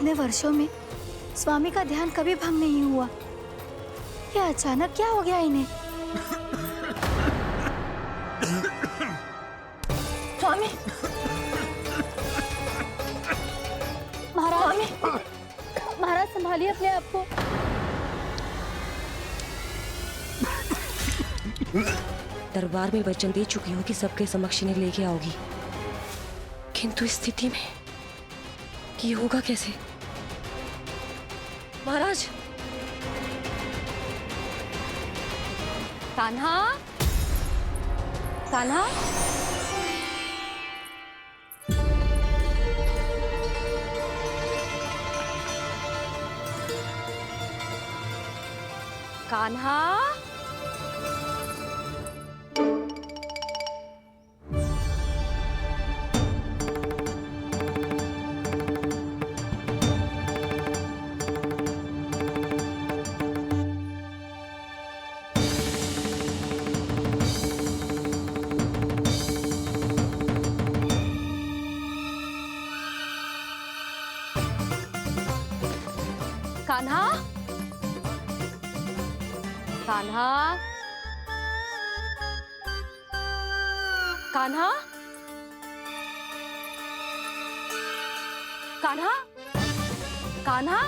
इतने वर्षों में स्वामी का ध्यान कभी भंग नहीं हुआ। ये अचानक क्या हो गया इन्हें? स्वामी, महाराज, महाराज संभालिए अपने आप को। दरबार में वचन दे चुकी हूँ कि सबके समक्ष इन्हें लेके आओगी, किंतु इस स्थिति में ये होगा कैसे? महाराज! कान्हा, कान्हा, कान्हा, कान्हा, कान्हा, कान्हा, कान्हा, कान्हा,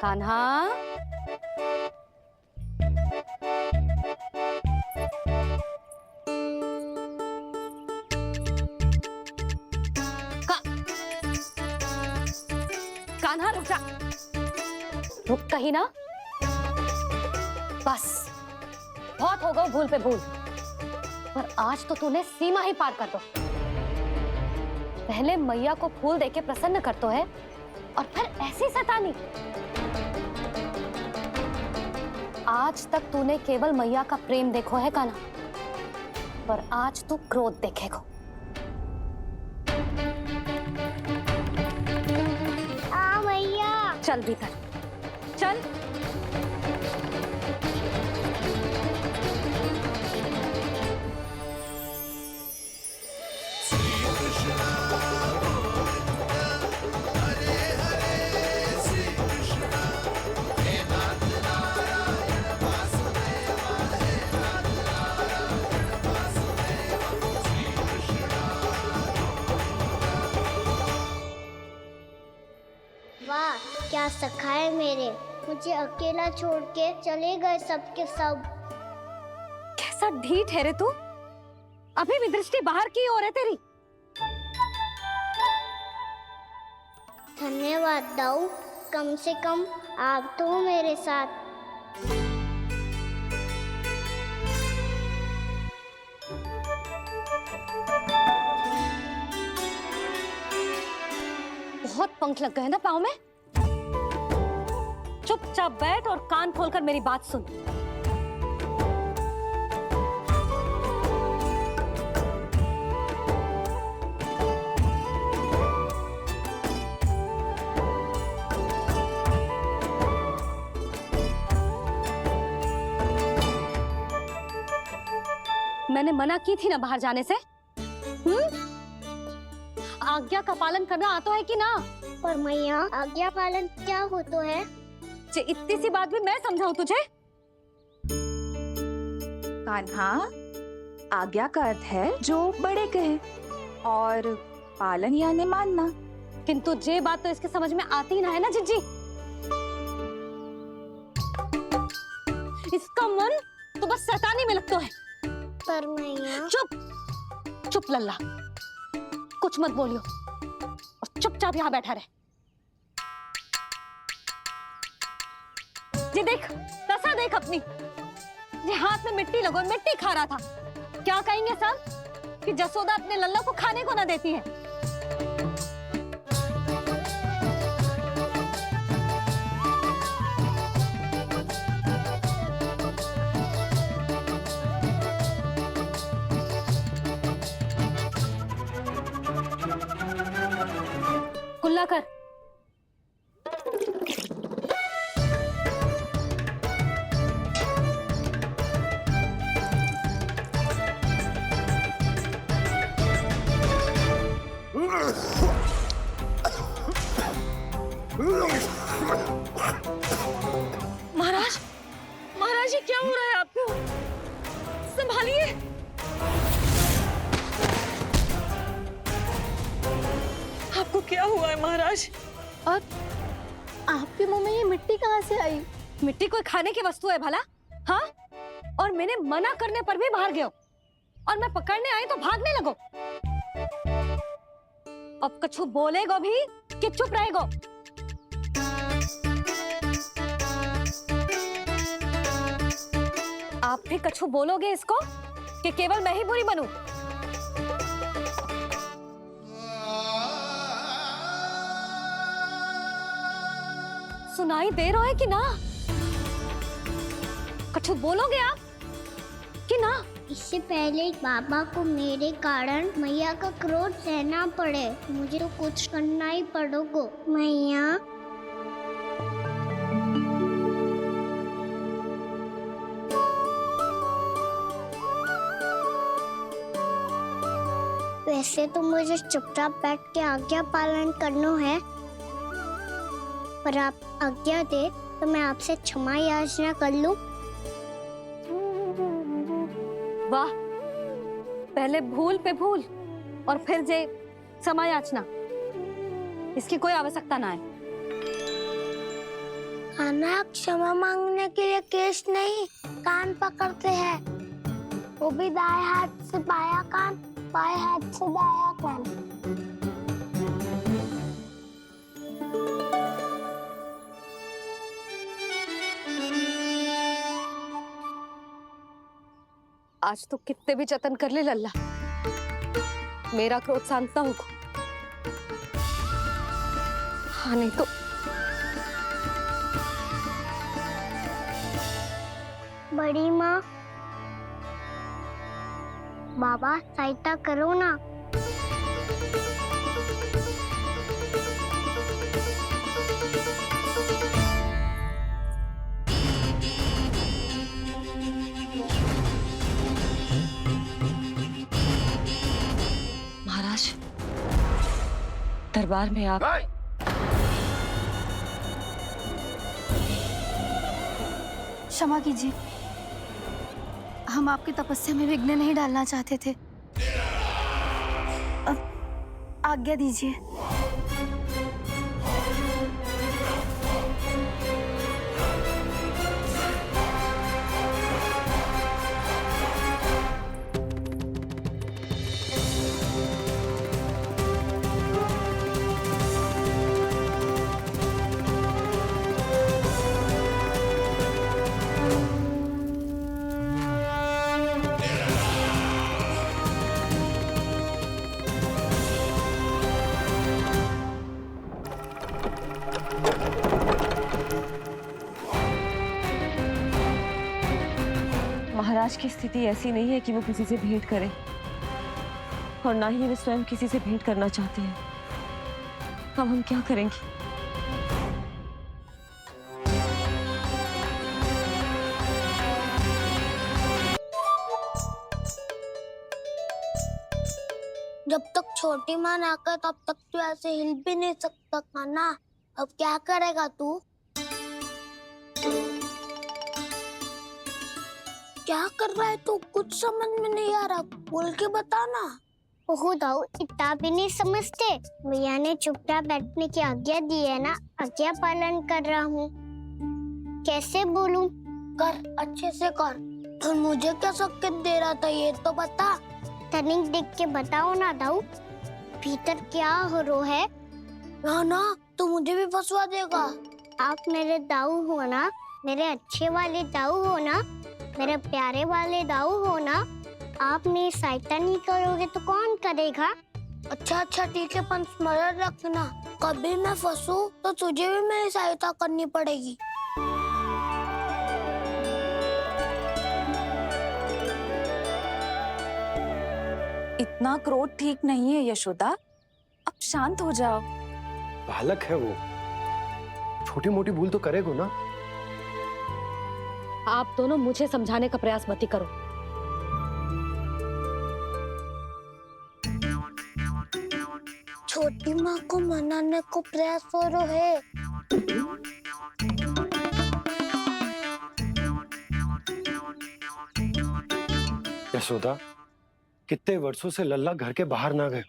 कान्हा, कान्हा रुक जा, रुक कहीं ना। बस बहुत हो गया भूल पे भूल, पर आज तो तूने सीमा ही पार कर दो। पहले मैया को फूल देके प्रसन्न कर तो है, और फिर ऐसी सतानी। आज तक तूने केवल मैया का प्रेम देखो है कान्हा, पर आज तू क्रोध देखेगा। मैया चल भीतर चल। वाह क्या सखा है मेरे, मुझे अकेला छोड़ के चले गए सबके सब। कैसा ढीठ है रे तू, अभी भी दृष्टि बाहर की ओर है तेरी। धन्यवाद दाऊ, कम से कम आप तो हो मेरे साथ। बहुत पंख लग गए ना पाँव में। चुपचाप बैठ और कान खोलकर मेरी बात सुन। मैंने मना की थी ना बाहर जाने से। आज्ञा का पालन करना आता है कि ना? पर मैया आज्ञा पालन क्या हो तो है? इतनी सी बात भी मैं समझाऊं तुझे? कान्हा, आज्ञा का अर्थ है जो बड़े कहे, और पालन यानी मानना। किंतु ये बात तो इसके समझ में आती ही ना है ना जिज्जी। इसका मन तो बस शैतानी में लगता है। पर मैया चुप चुप लल्ला, कुछ मत बोलियो और चुपचाप यहाँ बैठा रहे। ये देख तसा देख अपनी, ये हाथ में मिट्टी लगो, मिट्टी खा रहा था। क्या कहेंगे सब कि जसोदा अपने लल्ला को खाने को ना देती है। खुला कर। महाराज, महाराज, ये क्या हो रहा है आपको? संभालिए। आपको क्या हुआ है महाराज? और आपके मुंह में ये मिट्टी कहाँ से आई? मिट्टी कोई खाने की वस्तु है भला? हाँ, और मैंने मना करने पर भी बाहर गए हो, और मैं पकड़ने आई तो भागने लगो। अब कछु बोलेगो भी कि चुप रहेगो? आप भी कछु बोलोगे इसको कि केवल मैं ही बुरी बनूं? सुनाई दे रहा है कि ना? कछु बोलोगे आप कि ना? इससे पहले बाबा को मेरे कारण मैया का क्रोध सहना पड़े, मुझे तो कुछ करना ही पड़ेगा। मैया, वैसे तो मुझे चुपचाप बैठ के आज्ञा पालन करना है, पर आप आज्ञा दे तो मैं आपसे क्षमा याचना कर लूं। वाह, पहले भूल पे भूल और फिर जे क्षमा याचना, इसकी कोई आवश्यकता ना है। खाना क्षमा मांगने के लिए केस नहीं, कान पकड़ते हैं, वो भी दाएं हाथ से बायां कान, बाएं हाथ से दायां कान। आज तो कितने भी जतन कर ले लल्ला, मेरा क्रोध शांत ना होगा। हाँ, नहीं तो बड़ी माँ, बाबा सहायता करो ना। महाराज, दरबार में आप क्षमा कीजिए, हम आपकी तपस्या में विघ्न नहीं डालना चाहते थे। अब आज्ञा दीजिए। महाराज की स्थिति ऐसी नहीं है कि वो किसी से भेंट करें, और ना ही वे स्वयं किसी से भेंट करना चाहते हैं। अब हम क्या करेंगे? जब तक छोटी माँ ना कर तब तक तू ऐसे हिल भी नहीं सकता था ना। अब क्या करेगा तू? क्या कर रहा है तू? कुछ समझ में नहीं आ रहा, बोल के बता ना। ओहो दाऊ, इतना भी नहीं समझते। भैया ने चुपचाप बैठने की आज्ञा दी है ना, आज्ञा पालन कर रहा हूँ। कैसे बोलूं? कर, अच्छे से कर। और मुझे क्या संकेत दे रहा था ये तो बता। तनिक देख के बताओ ना दाऊ, भीतर क्या हो रहा है? ना ना, तू मुझे भी फंसवा देगा। आप मेरे दाऊ हो ना, मेरे अच्छे वाले दाऊ हो ना, मेरे प्यारे वाले दाऊ हो ना। आप मेरी सहायता नहीं करोगे तो कौन करेगा? अच्छा अच्छा ठीक है, पर स्मरण रखना, कभी मैं फंसू तो तुझे भी मेरी सहायता करनी पड़ेगी। इतना क्रोध ठीक नहीं है यशोदा, अब शांत हो जाओ। बालक है वो, छोटी मोटी भूल तो करेगा ना। आप दोनों मुझे समझाने का प्रयास मत ही करो। छोटी माँ को मनाने को प्रयास हो रहा है। यशोदा, कितने वर्षों से लल्ला घर के बाहर ना गए।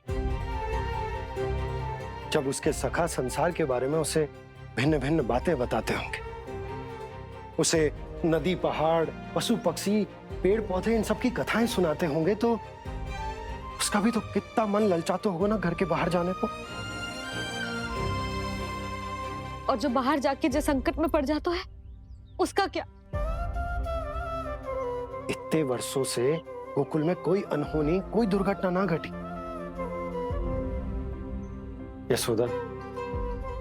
जब उसके सखा संसार के बारे में उसे भिन्न भिन्न बातें बताते होंगे, उसे नदी, पहाड़, पशु पक्षी, पेड़ पौधे, इन सब की कथाएं सुनाते होंगे, तो उसका भी तो कितना मन ललचाता होगा ना घर के बाहर जाने को। और जो बाहर जाके जो संकट में पड़ जाता है उसका क्या? इतने वर्षों से गोकुल में कोई अनहोनी, कोई दुर्घटना ना घटी। यशोदा,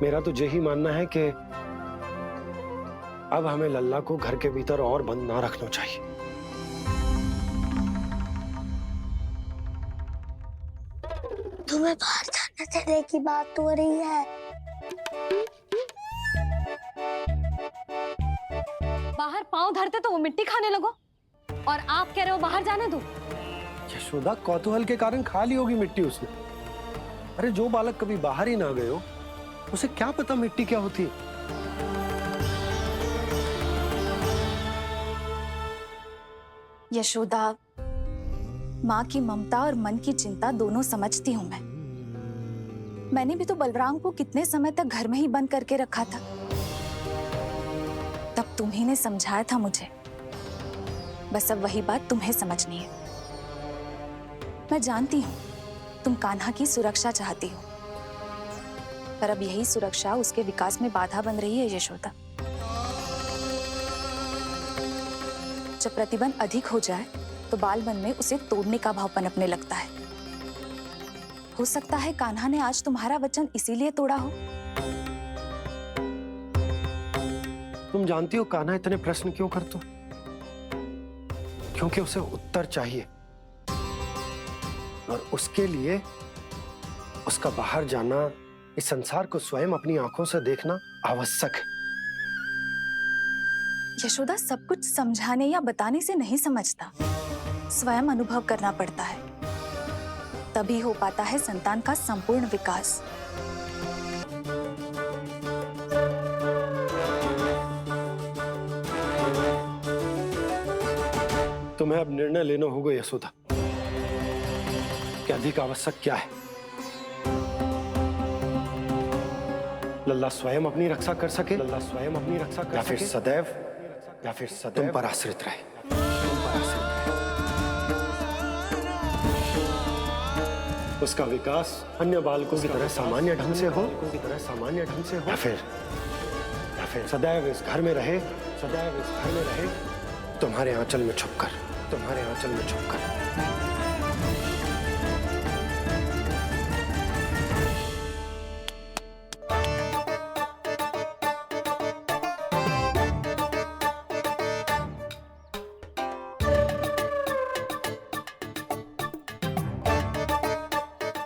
मेरा तो यही मानना है कि अब हमें लल्ला को घर के भीतर और बंद ना रखना चाहिए। तुम्हें बाहर जाने देने की बात हो रही है। बाहर पांव धरते तो वो मिट्टी खाने लगो, और आप कह रहे हो बाहर जाने दो। यशोदा, कौतूहल के कारण खा ली होगी मिट्टी उसने। अरे जो बालक कभी बाहर ही ना गए हो, उसे क्या पता मिट्टी क्या होती है। यशोदा, माँ की ममता और मन की चिंता दोनों समझती हूँ मैं। मैंने भी तो बलराम को कितने समय तक घर में ही बंद करके रखा था। तब तुम्ही ने समझाया था मुझे। बस अब वही बात तुम्हें समझनी है। मैं जानती हूँ तुम कान्हा की सुरक्षा चाहती हो, पर अब यही सुरक्षा उसके विकास में बाधा बन रही है यशोदा। जब प्रतिबंध अधिक हो जाए तो बाल मन में उसे तोड़ने का भाव पनपने लगता है। हो सकता है कान्हा ने आज तुम्हारा वचन इसीलिए तोड़ा हो। तुम जानती हो कान्हा इतने प्रश्न क्यों करता? क्योंकि उसे उत्तर चाहिए, और उसके लिए उसका बाहर जाना, इस संसार को स्वयं अपनी आंखों से देखना आवश्यक है। यशोदा, सब कुछ समझाने या बताने से नहीं समझता, स्वयं अनुभव करना पड़ता है। तभी हो पाता है संतान का संपूर्ण विकास। तुम्हें अब निर्णय लेना होगा यशोदा कि अधिक आवश्यक क्या है। लल्ला स्वयं अपनी रक्षा कर सके, लल्ला स्वयं अपनी रक्षा कर, या फिर सदैव तुम पर आश्रित रहे। उसका विकास अन्य बालकों की तरह सामान्य ढंग से हो, या फिर सदैव इस घर में रहे, तुम्हारे आंचल में छुपकर।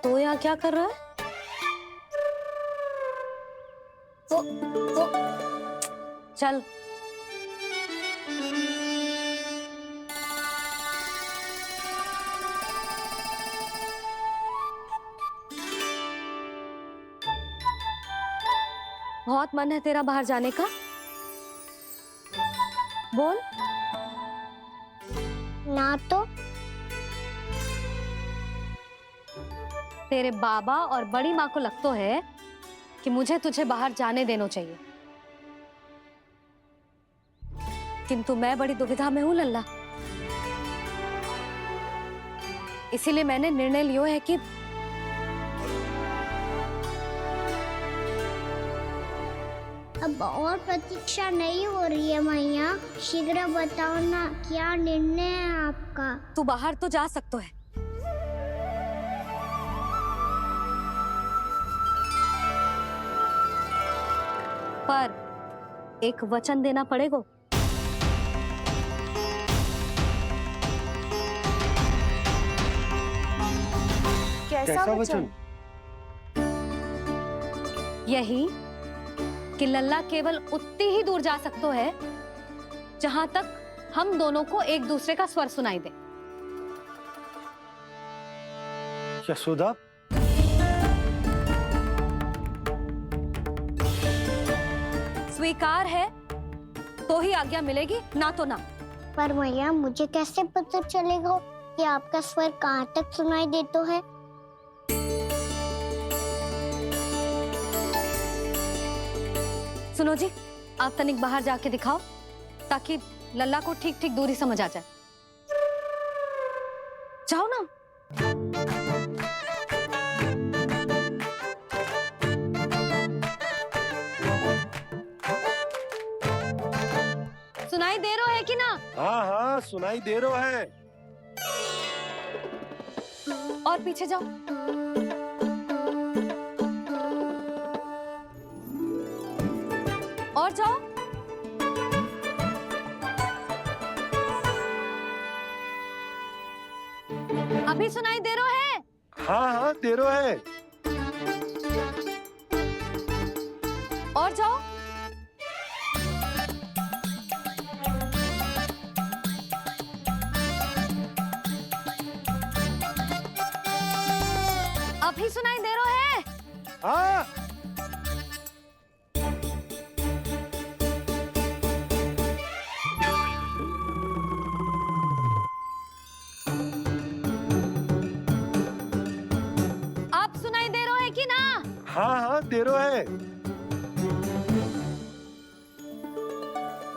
तो यहाँ क्या कर रहा है? वो चल। बहुत मन है तेरा बाहर जाने का? बोल। ना तो तेरे बाबा और बड़ी माँ को लगता है कि मुझे तुझे बाहर जाने देना चाहिए, किंतु मैं बड़ी दुविधा में हूँ लल्ला। इसीलिए मैंने निर्णय लिया है कि अब और प्रतीक्षा नहीं हो रही है मैया। शीघ्र बताओ ना, क्या निर्णय है आपका? तू बाहर तो जा सकता है, पर एक वचन देना पड़ेगा। कैसा वचन? यही कि लल्ला केवल उतनी ही दूर जा सकता है जहां तक हम दोनों को एक दूसरे का स्वर सुनाई दे। यशोदा, स्वीकार है तो ही आज्ञा मिलेगी, ना तो ना। पर मैया मुझे कैसे पता चलेगा कि आपका स्वर कहाँ तक सुनाई देता है? सुनो जी, आप तनिक बाहर जाके दिखाओ ताकि लल्ला को ठीक ठीक दूरी समझ आ जाए। जाओ ना। सुनाई दे रहा है कि ना? हाँ हाँ सुनाई दे रहा है। और पीछे जाओ। और जाओ। अभी सुनाई दे रहा है? हाँ हाँ दे रहा है। और जाओ। अभी सुनाई दे रहा है? हाँ आप सुनाई दे रहा है कि ना? हाँ हाँ दे रहा है।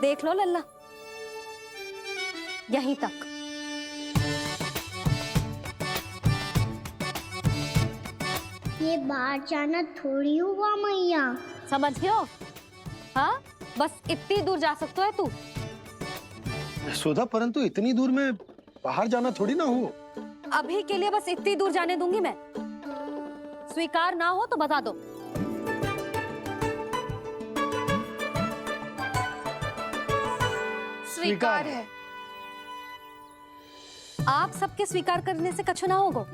देख लो लल्ला, यहीं तक। ये बाहर जाना थोड़ी हुआ मैया। समझ गए हो? हाँ, बस इतनी दूर जा सकते है तू। यशोदा, परंतु इतनी दूर में बाहर जाना थोड़ी ना हो। अभी के लिए बस इतनी दूर जाने दूंगी मैं। स्वीकार ना हो तो बता दो। स्वीकार है। आप सबके स्वीकार करने से कछु ना होगा।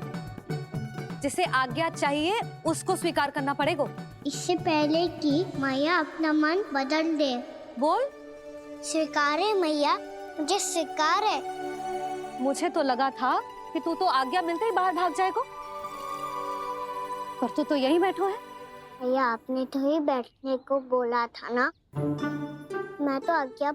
जिसे आज्ञा चाहिए उसको स्वीकार करना पड़ेगा। इससे पहले कि मैया अपना मन बदल दे। बोल। स्वीकार है मैया, मुझे स्वीकार है। मुझे तो लगा था कि तू तो आज्ञा मिलते ही बाहर भाग जाएगा, पर तू तो यहीं बैठो है। भैया आपने तो ही बैठने को बोला था ना। मैं तो आज्ञा